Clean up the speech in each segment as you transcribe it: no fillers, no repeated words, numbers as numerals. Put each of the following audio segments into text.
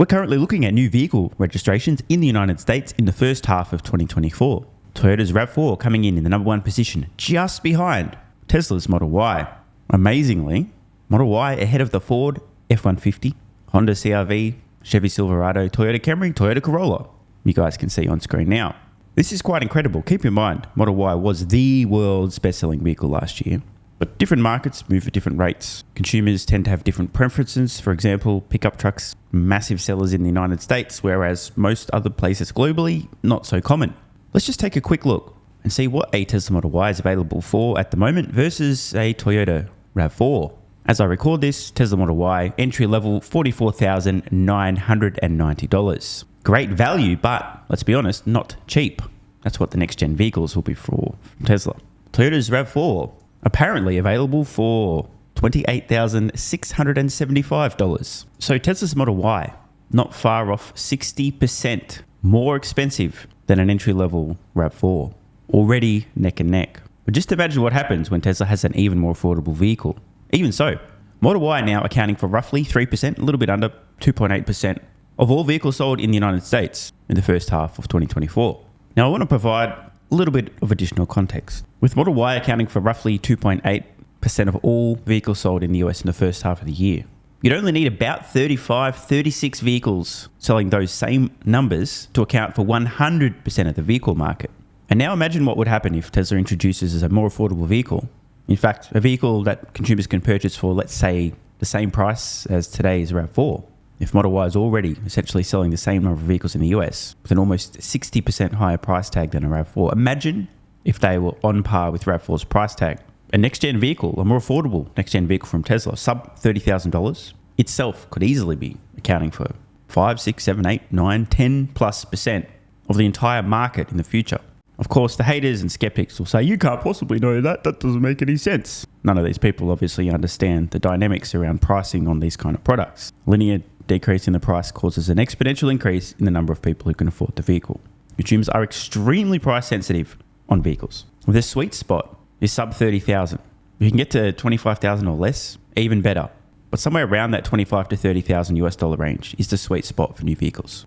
We're currently looking at new vehicle registrations in the United States in the first half of 2024. Toyota's RAV4 coming in the number one position, just behind Tesla's Model Y. Amazingly, Model Y ahead of the Ford F-150, Honda CR-V, Chevy Silverado, Toyota Camry, Toyota Corolla. You guys can see on screen now. This is quite incredible. Keep in mind, Model Y was the world's best-selling vehicle last year. But different markets move at different rates. Consumers tend to have different preferences. For example, pickup trucks, massive sellers in the United States, whereas most other places globally, not so common. Let's just take a quick look and see what a Tesla Model Y is available for at the moment versus a Toyota RAV4. As I record this, Tesla Model Y, entry level $44,990. Great value, but let's be honest, not cheap. That's what the next gen vehicles will be for from Tesla. Toyota's RAV4, apparently available for $28,675. So Tesla's Model Y, not far off 60% more expensive than an entry-level RAV4. Already neck and neck. But just imagine what happens when Tesla has an even more affordable vehicle. Even so, Model Y now accounting for roughly 3%, a little bit under 2.8% of all vehicles sold in the United States in the first half of 2024. Now I want to provide a little bit of additional context. With Model Y accounting for roughly 2.8% of all vehicles sold in the US in the first half of the year, you'd only need about 36 vehicles selling those same numbers to account for 100% of the vehicle market. And now imagine what would happen if Tesla introduces a more affordable vehicle. In fact, a vehicle that consumers can purchase for, let's say, the same price as today's RAV4. If Model Y is already essentially selling the same number of vehicles in the US with an almost 60% higher price tag than a RAV4, imagine if they were on par with RAV4's price tag. A next-gen vehicle, a more affordable next-gen vehicle from Tesla, sub $30,000, itself could easily be accounting for 5, 6, 7, 8, 9, 10+% of the entire market in the future. Of course, the haters and skeptics will say, you can't possibly know that. That doesn't make any sense. None of these people obviously understand the dynamics around pricing on these kind of products. Linear decrease in the price causes an exponential increase in the number of people who can afford the vehicle. Consumers are extremely price sensitive on vehicles. The sweet spot is sub 30,000. If you can get to 25,000 or less, even better. But somewhere around that 25 to 30,000 US dollar range is the sweet spot for new vehicles.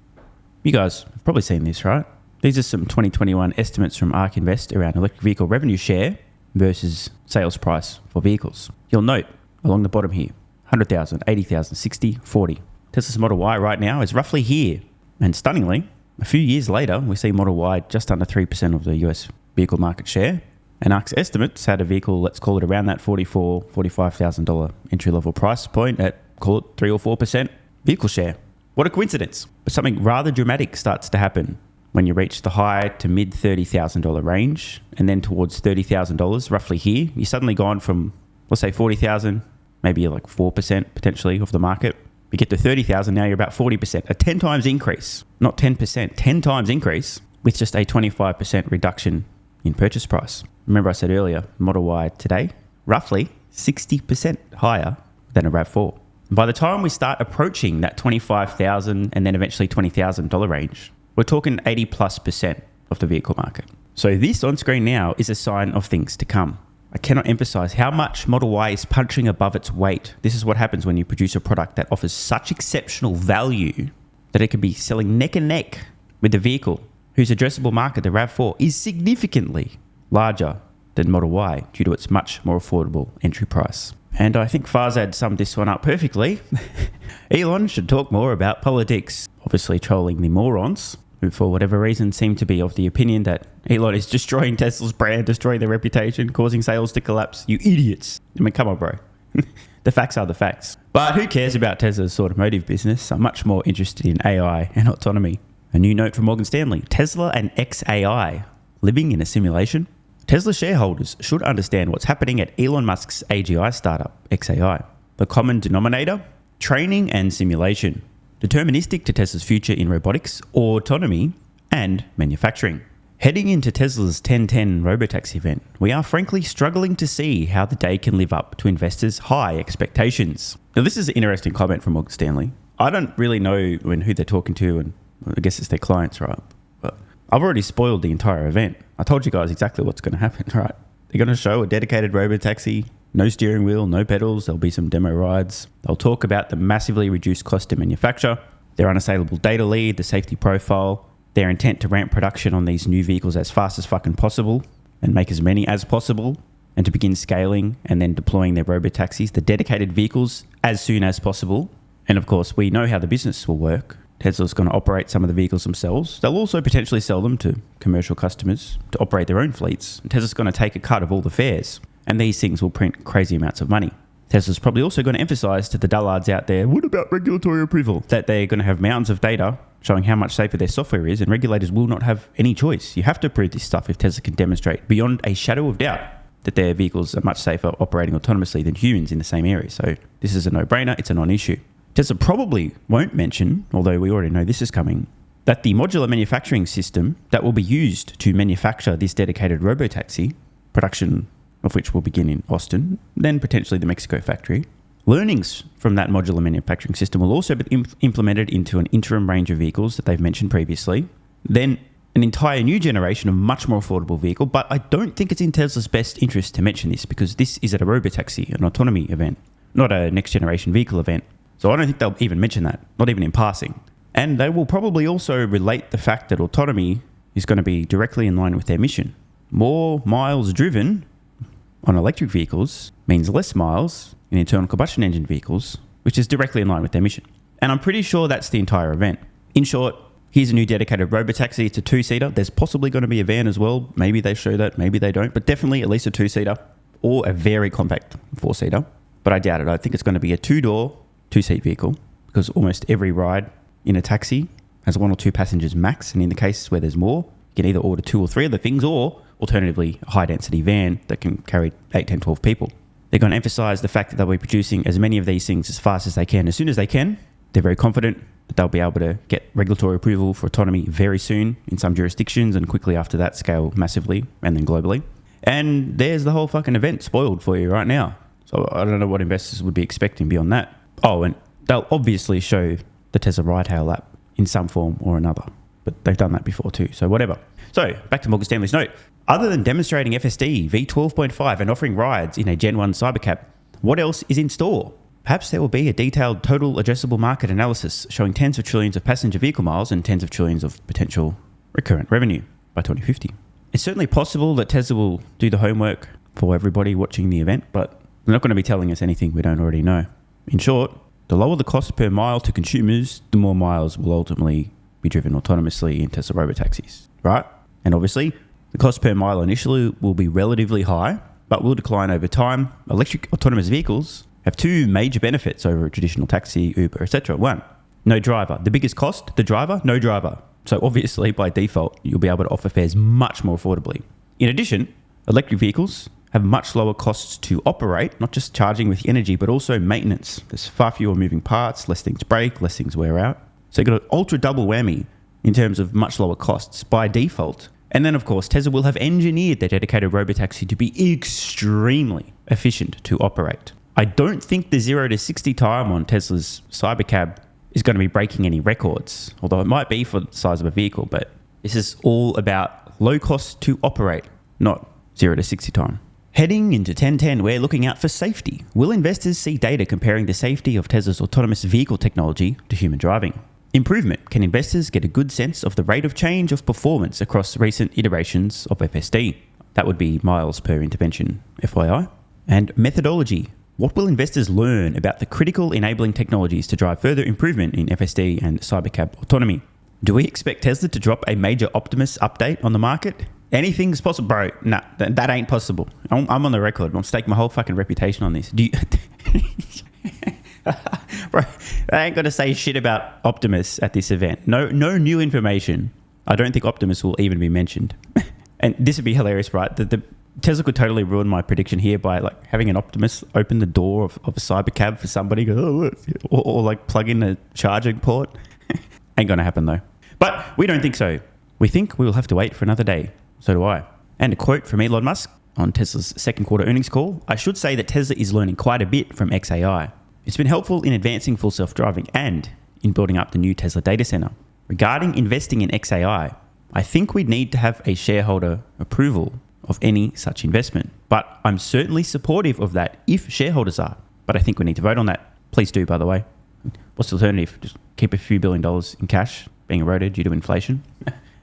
You guys have probably seen this, right? These are some 2021 estimates from ARK Invest around electric vehicle revenue share versus sales price for vehicles. You'll note along the bottom here, 100,000, 80,000, 60, 40. Tesla's Model Y right now is roughly here. And stunningly, a few years later, we see Model Y just under 3% of the US vehicle market share. And ARK's estimates had a vehicle, let's call it around that $44,000, $45,000 entry-level price point at, call it 3 or 4% vehicle share. What a coincidence. But something rather dramatic starts to happen when you reach the high to mid $30,000 range, and then towards $30,000, roughly here, you're suddenly gone from, let's say 40,000, maybe like 4% potentially of the market. You get to 30,000, now you're about 40%, a 10 times increase, not 10%, 10 times increase with just a 25% reduction in purchase price. Remember I said earlier, Model Y today, roughly 60% higher than a RAV4. By the time we start approaching that $25,000 and then eventually $20,000 range, we're talking 80+% of the vehicle market. So this on screen now is a sign of things to come. I cannot emphasize how much Model Y is punching above its weight. This is what happens when you produce a product that offers such exceptional value that it could be selling neck and neck with the vehicle whose addressable market, the RAV4, is significantly larger than Model Y due to its much more affordable entry price. And I think Farzad summed this one up perfectly. Elon should talk more about politics, obviously trolling the morons who for whatever reason seem to be of the opinion that Elon is destroying Tesla's brand, destroying their reputation, causing sales to collapse. You idiots. I mean, come on, bro. The facts are the facts. But who cares about Tesla's automotive business? I'm much more interested in AI and autonomy. A new note from Morgan Stanley. Tesla and xAI living in a simulation? Tesla shareholders should understand what's happening at Elon Musk's AGI startup, xAI. The common denominator? Training and simulation. Deterministic to Tesla's future in robotics, autonomy, and manufacturing. Heading into Tesla's 1010 Robotaxi event, we are frankly struggling to see how the day can live up to investors' high expectations. Now, this is an interesting comment from Morgan Stanley. I don't really know who they're talking to, and I guess it's their clients, right? But I've already spoiled the entire event. I told you guys exactly what's going to happen, right? They're going to show a dedicated Robotaxi, no steering wheel, no pedals. There'll be some demo rides. They'll talk about the massively reduced cost to manufacture. their unassailable data lead, the safety profile, their intent to ramp production on these new vehicles as fast as fucking possible and make as many as possible, and to begin scaling and then deploying their robotaxis, the dedicated vehicles, as soon as possible. And of course, we know how the business will work. Tesla's going to operate some of the vehicles themselves. They'll also potentially sell them to commercial customers to operate their own fleets. And Tesla's going to take a cut of all the fares, and these things will print crazy amounts of money. Tesla's probably also going to emphasize to the dullards out there, what about regulatory approval? That they're going to have mountains of data showing how much safer their software is, and regulators will not have any choice. You have to approve this stuff if Tesla can demonstrate beyond a shadow of doubt that their vehicles are much safer operating autonomously than humans in the same area. So this is a no-brainer. It's a non-issue. Tesla probably won't mention, although we already know this is coming, that the modular manufacturing system that will be used to manufacture this dedicated robotaxi, production of which will begin in Austin, then potentially the Mexico factory. Learnings from that modular manufacturing system will also be implemented into an interim range of vehicles that they've mentioned previously. Then an entire new generation of much more affordable vehicle, but I don't think it's in Tesla's best interest to mention this because this is at a Robotaxi, an autonomy event, not a next generation vehicle event. So I don't think they'll even mention that, not even in passing. And they will probably also relate the fact that autonomy is going to be directly in line with their mission. More miles driven on electric vehicles means less miles in internal combustion engine vehicles, which is directly in line with their mission. And I'm pretty sure that's the entire event. In short, here's a new dedicated robotaxi. It's a two-seater. There's possibly going to be a van as well. Maybe they show that, maybe they don't, but definitely at least a two-seater or a very compact four-seater. But I doubt it. I think it's going to be a two-door, two-seat vehicle because almost every ride in a taxi has one or two passengers max. And in the cases where there's more, you can either order two or three of the things or alternatively a high-density van that can carry 8, 10, 12 people. They're going to emphasize the fact that they'll be producing as many of these things as fast as they can, as soon as they can. They're very confident that they'll be able to get regulatory approval for autonomy very soon in some jurisdictions and quickly after that scale massively and then globally. And there's the whole fucking event spoiled for you right now. So I don't know what investors would be expecting beyond that. Oh, and they'll obviously show the Tesla ride-hail app in some form or another. But they've done that before too, so whatever. So back to Morgan Stanley's note. Other than demonstrating FSD V12.5 and offering rides in a Gen 1 Cybercab, what else is in store? Perhaps there will be a detailed total addressable market analysis showing tens of trillions of passenger vehicle miles and tens of trillions of potential recurrent revenue by 2050. It's certainly possible that Tesla will do the homework for everybody watching the event, but they're not going to be telling us anything we don't already know. In short, the lower the cost per mile to consumers, the more miles will ultimately be driven autonomously in Tesla robotaxis, right? And obviously, the cost per mile initially will be relatively high, but will decline over time. Electric autonomous vehicles have two major benefits over a traditional taxi, Uber, etc. One, no driver. The biggest cost, the driver, no driver. So obviously, by default, you'll be able to offer fares much more affordably. In addition, electric vehicles have much lower costs to operate, not just charging with energy, but also maintenance. There's far fewer moving parts, less things break, less things wear out. So you've got an ultra double whammy in terms of much lower costs by default. And then, of course, Tesla will have engineered their dedicated robotaxi to be extremely efficient to operate. I don't think the 0 to 60 time on Tesla's Cybercab is going to be breaking any records, although it might be for the size of a vehicle, but this is all about low cost to operate, not 0 to 60 time. Heading into 1010, we're looking out for safety. Will investors see data comparing the safety of Tesla's autonomous vehicle technology to human driving? Improvement. Can investors get a good sense of the rate of change of performance across recent iterations of FSD? That would be miles per intervention, FYI. And methodology. What will investors learn about the critical enabling technologies to drive further improvement in FSD and Cybercab autonomy? Do we expect Tesla to drop a major Optimus update on the market? Anything's possible, bro. Nah, that ain't possible. I'm on the record. I'm staking my whole fucking reputation on this. Do you... Bro, I ain't going to say shit about Optimus at this event. No new information. I don't think Optimus will even be mentioned. And this would be hilarious, right? The Tesla could totally ruin my prediction here by like having an Optimus open the door of a Cybercab for somebody, go, oh, look, or like plug in a charging port. Ain't going to happen though. But we don't think so. We think we will have to wait for another day. So do I. And a quote from Elon Musk on Tesla's second quarter earnings call. I should say that Tesla is learning quite a bit from xAI. It's been helpful in advancing full self-driving and in building up the new Tesla data center. Regarding investing in xAI, I think we'd need to have a shareholder approval of any such investment. But I'm certainly supportive of that if shareholders are. But I think we need to vote on that. Please do, by the way. What's the alternative? Just keep a few $1 billion in cash being eroded due to inflation?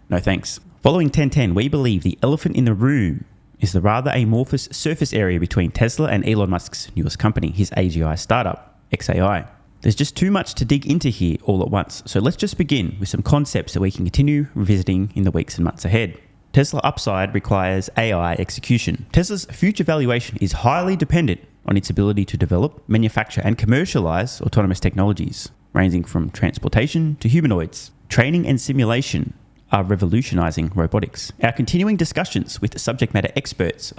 No thanks. Following 1010, we believe the elephant in the room is the rather amorphous surface area between Tesla and Elon Musk's newest company, his AGI startup, xAI. There's just too much to dig into here all at once, so let's just begin with some concepts that we can continue revisiting in the weeks and months ahead. Tesla upside requires AI execution. Tesla's future valuation is highly dependent on its ability to develop, manufacture, and commercialize autonomous technologies, ranging from transportation to humanoids. Training and simulation are revolutionizing robotics. Our continuing discussions with subject matter experts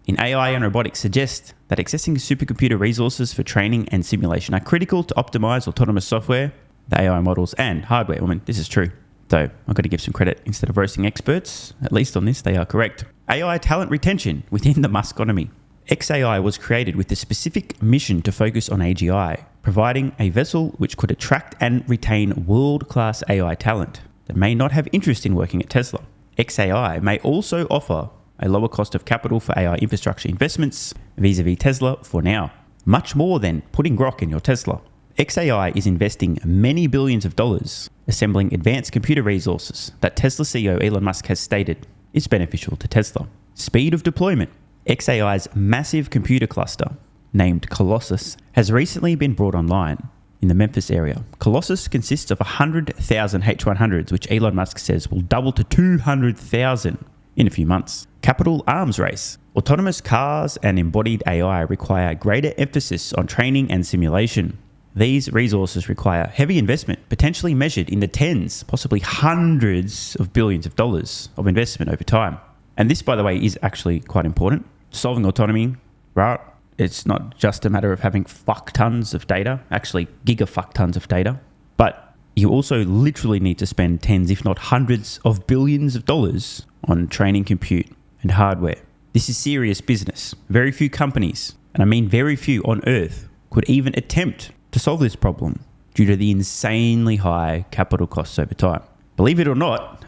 in AI and robotics suggest that accessing supercomputer resources for training and simulation are critical to optimize autonomous software, the AI models, and hardware. I mean, this is true. So I've got to give some credit. Instead of roasting experts, at least on this, they are correct. AI talent retention within the Muskonomy. xAI was created with the specific mission to focus on AGI, providing a vessel which could attract and retain world-class AI talent that may not have interest in working at Tesla. xAI may also offer a lower cost of capital for AI infrastructure investments vis-a-vis Tesla for now, much more than putting grok in your Tesla. xAI is investing many billions of dollars assembling advanced computer resources that Tesla CEO Elon Musk has stated is beneficial to Tesla. Speed of deployment. xAI's massive computer cluster, named Colossus, has recently been brought online in the Memphis area. Colossus consists of 100,000 H100s, which Elon Musk says will double to 200,000 in a few months. Capital arms race. Autonomous cars and embodied AI require greater emphasis on training and simulation. These resources require heavy investment, potentially measured in the tens, possibly hundreds of billions of dollars of investment over time. And this, by the way, is actually quite important. Solving autonomy, right? It's not just a matter of having fuck tons of data, actually gigafuck tons of data, but you also literally need to spend tens, if not hundreds of billions of dollars on training compute and hardware. This is serious business. Very few companies, and I mean very few on Earth, could even attempt to solve this problem due to the insanely high capital costs over time. Believe it or not,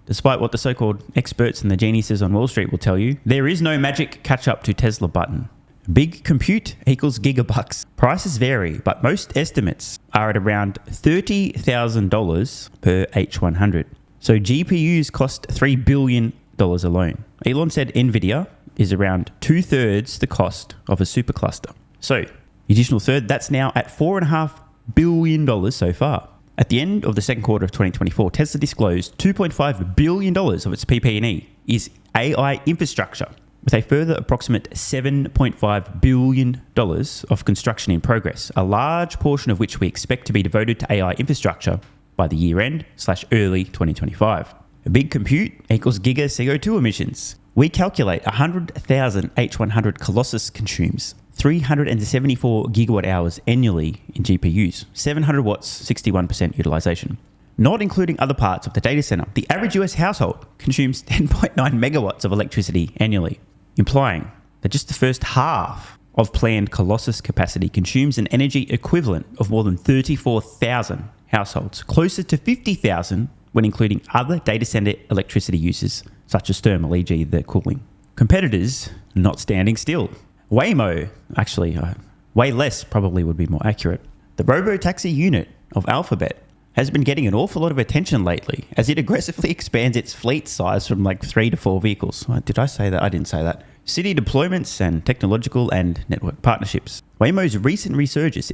despite what the so-called experts and the geniuses on Wall Street will tell you, there is no magic catch-up to Tesla button. Big compute equals gigabucks. Prices vary, but most estimates are at around $30,000 per H100. So GPUs cost $3 billion alone. Elon said NVIDIA is around 2/3 the cost of a supercluster. So the additional third, that's now at $4.5 billion so far. At the end of the second quarter of 2024, Tesla disclosed $2.5 billion of its PP&E is AI infrastructure, with a further approximate $7.5 billion of construction in progress, a large portion of which we expect to be devoted to AI infrastructure by the year end / early 2025. A big compute equals giga CO2 emissions. We calculate 100,000 H100 Colossus consumes 374 gigawatt hours annually in GPUs, 700 watts, 61% utilization. Not including other parts of the data center, the average US household consumes 10.9 megawatts of electricity annually, implying that just the first half of planned Colossus capacity consumes an energy equivalent of more than 34,000 households, closer to 50,000 when including other data center electricity uses, such as thermal, e.g. the cooling. Competitors not standing still. Waymo, actually, way less probably would be more accurate. The Robotaxi unit of Alphabet has been getting an awful lot of attention lately as it aggressively expands its fleet size from like 3 to 4 vehicles. Did I say that? I didn't say that. City deployments and technological and network partnerships. Waymo's recent resurgence...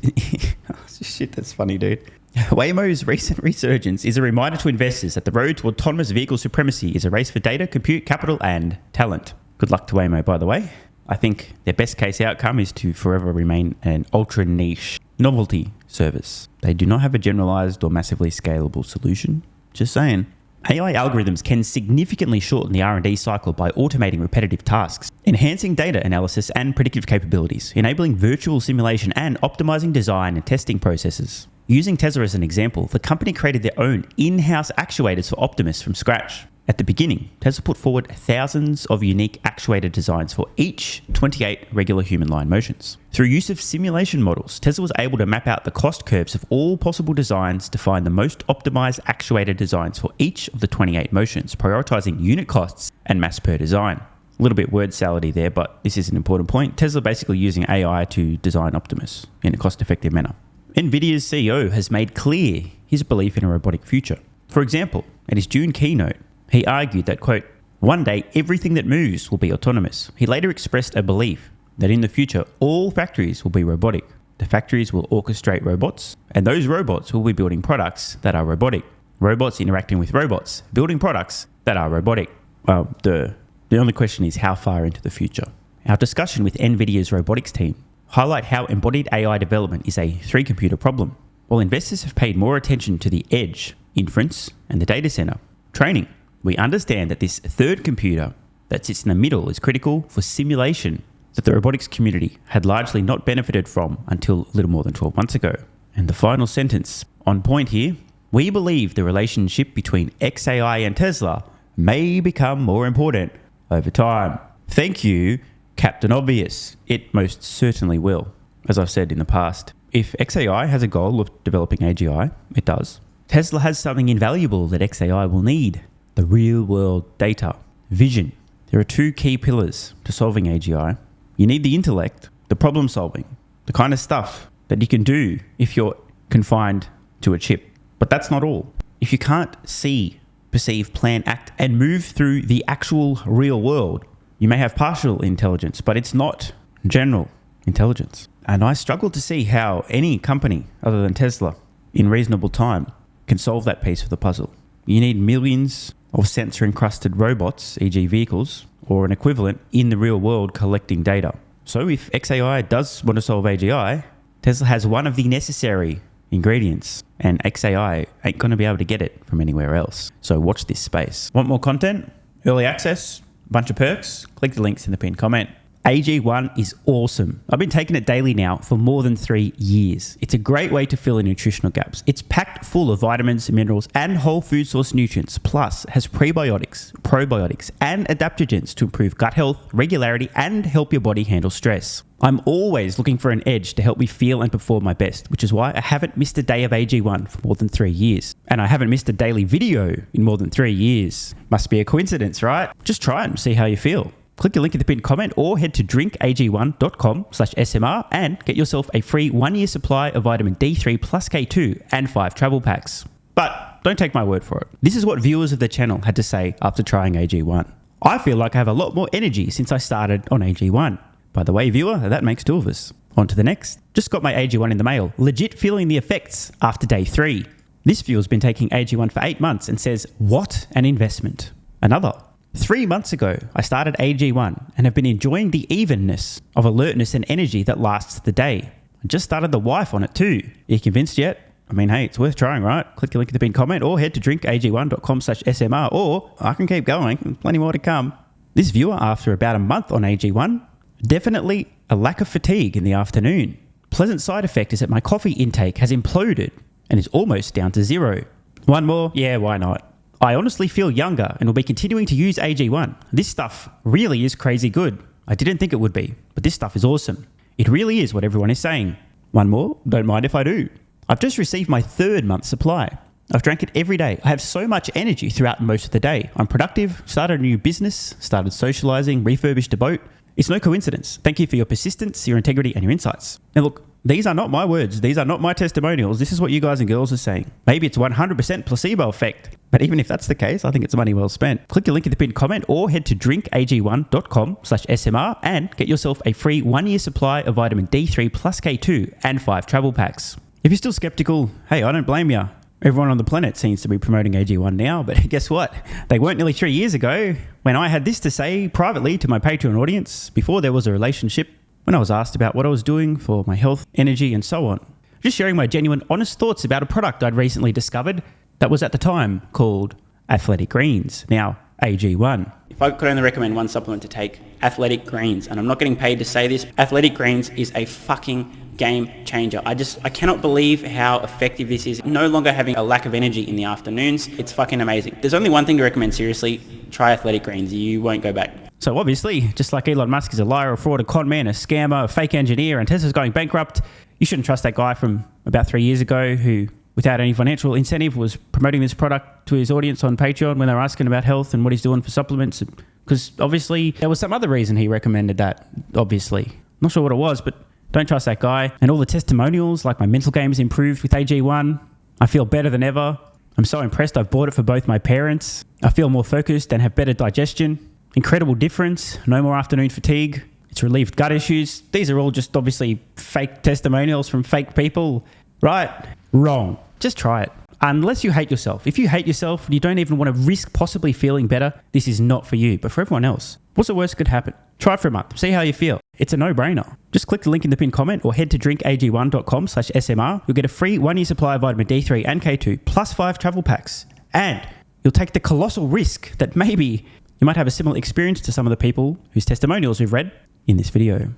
Shit, that's funny, dude. Waymo's recent resurgence is a reminder to investors that the road to autonomous vehicle supremacy is a race for data, compute, capital, and talent. Good luck to Waymo, by the way. I think their best case outcome is to forever remain an ultra niche novelty service. They do not have a generalized or massively scalable solution. Just saying. AI algorithms can significantly shorten the R&D cycle by automating repetitive tasks, enhancing data analysis and predictive capabilities, enabling virtual simulation and optimizing design and testing processes. Using Tesla as an example, the company created their own in-house actuators for Optimus from scratch. At the beginning, Tesla put forward thousands of unique actuator designs for each 28 regular human line motions. Through use of simulation models, Tesla was able to map out the cost curves of all possible designs to find the most optimized actuator designs for each of the 28 motions, prioritizing unit costs and mass per design. A little bit word salady there, but this is an important point. Tesla basically using AI to design Optimus in a cost-effective manner. NVIDIA's CEO has made clear his belief in a robotic future. For example, at his June keynote, he argued that, quote, one day everything that moves will be autonomous. He later expressed a belief that in the future all factories will be robotic. The factories will orchestrate robots, and those robots will be building products that are robotic. Robots interacting with robots, building products that are robotic. The only question is how far into the future. Our discussion with NVIDIA's robotics team highlight how embodied AI development is a three-computer problem. While investors have paid more attention to the edge, inference, and the data center, training, we understand that this third computer that sits in the middle is critical for simulation that the robotics community had largely not benefited from until a little more than 12 months ago. And the final sentence, on point here, we believe the relationship between xAI and Tesla may become more important over time. Thank you, Captain Obvious. It most certainly will. As I've said in the past, if xAI has a goal of developing AGI, it does. Tesla has something invaluable that xAI will need: the real-world data, vision. There are two key pillars to solving AGI. You need the intellect, the problem solving, the kind of stuff that you can do if you're confined to a chip. But that's not all. If you can't see, perceive, plan, act, and move through the actual real world, you may have partial intelligence, but it's not general intelligence. And I struggle to see how any company other than Tesla in reasonable time can solve that piece of the puzzle. You need millions of sensor-encrusted robots, e.g. vehicles, or an equivalent in the real world collecting data. So if xAI does want to solve AGI, Tesla has one of the necessary ingredients, and xAI ain't going to be able to get it from anywhere else. So watch this space. Want more content? Early access? Bunch of perks? Click the links in the pinned comment. AG1 is awesome. I've been taking it daily now for more than 3 years. It's a great way to fill in nutritional gaps. It's packed full of vitamins, minerals, and whole food source nutrients. Plus, it has prebiotics, probiotics, and adaptogens to improve gut health, regularity, and help your body handle stress. I'm always looking for an edge to help me feel and perform my best, which is why I haven't missed a day of AG1 for more than 3 years. And I haven't missed a daily video in more than 3 years. Must be a coincidence, right? Just try it and see how you feel. Click the link in the pinned comment or head to drinkag1.com/SMR and get yourself a free 1-year supply of vitamin D3 plus K2 and 5 travel packs. But don't take my word for it. This is what viewers of the channel had to say after trying AG1. I feel like I have a lot more energy since I started on AG1. By the way, viewer, that makes 2 of us. On to the next. Just got my AG1 in the mail. Legit feeling the effects after day 3. This viewer's been taking AG1 for 8 months and says, what an investment. Another. 3 months ago, I started AG1 and have been enjoying the evenness of alertness and energy that lasts the day. I just started the wife on it too. Are you convinced yet? I mean, hey, it's worth trying, right? Click the link in the pinned comment or head to drinkag1.com/SMR, or I can keep going. Plenty more to come. This viewer, after about a month on AG1, definitely a lack of fatigue in the afternoon. Pleasant side effect is that my coffee intake has imploded and is almost down to 0. One more? Yeah, why not? I honestly feel younger and will be continuing to use AG1. This stuff really is crazy good. I didn't think it would be, but this stuff is awesome. It really is what everyone is saying. One more? Don't mind if I do. I've just received my 3rd month supply. I've drank it every day. I have so much energy throughout most of the day. I'm productive, started a new business, started socializing, refurbished a boat. It's no coincidence. Thank you for your persistence, your integrity, and your insights. Now look, these are not my words. These are not my testimonials. This is what you guys and girls are saying. Maybe it's 100% placebo effect. But even if that's the case, I think it's money well spent. Click the link in the pinned comment or head to drinkag1.com/SMR and get yourself a free 1-year supply of vitamin D3 plus K2 and 5 travel packs. If you're still skeptical, hey, I don't blame you. Everyone on the planet seems to be promoting AG1 now, but guess what? They weren't nearly 3 years ago when I had this to say privately to my Patreon audience before there was a relationship, when I was asked about what I was doing for my health, energy, and so on. Just sharing my genuine, honest thoughts about a product I'd recently discovered that was at the time called Athletic Greens, now AG1. If I could only recommend one supplement to take, Athletic Greens, and I'm not getting paid to say this, Athletic Greens is a fucking game changer. I cannot believe how effective this is. No longer having a lack of energy in the afternoons. It's fucking amazing. There's only one thing to recommend seriously. Try Athletic Greens. You won't go back. So obviously, just like Elon Musk is a liar, a fraud, a con man, a scammer, a fake engineer, and Tesla's going bankrupt, you shouldn't trust that guy from about 3 years ago who, without any financial incentive, was promoting this product to his audience on Patreon when they were asking about health and what he's doing for supplements. Because obviously there was some other reason he recommended that, obviously. Not sure what it was, but don't trust that guy. And all the testimonials, like my mental game has improved with AG1. I feel better than ever. I'm so impressed I've bought it for both my parents. I feel more focused and have better digestion. Incredible difference. No more afternoon fatigue. It's relieved gut issues. These are all just obviously fake testimonials from fake people. Right? Wrong. Just try it. Unless you hate yourself. If you hate yourself and you don't even want to risk possibly feeling better, this is not for you. But for everyone else, what's the worst that could happen? Try it for a month. See how you feel. It's a no-brainer. Just click the link in the pinned comment or head to drinkag1.com/SMR. You'll get a free 1-year supply of vitamin D3 and K2 plus 5 travel packs. And you'll take the colossal risk that maybe you might have a similar experience to some of the people whose testimonials we've read in this video.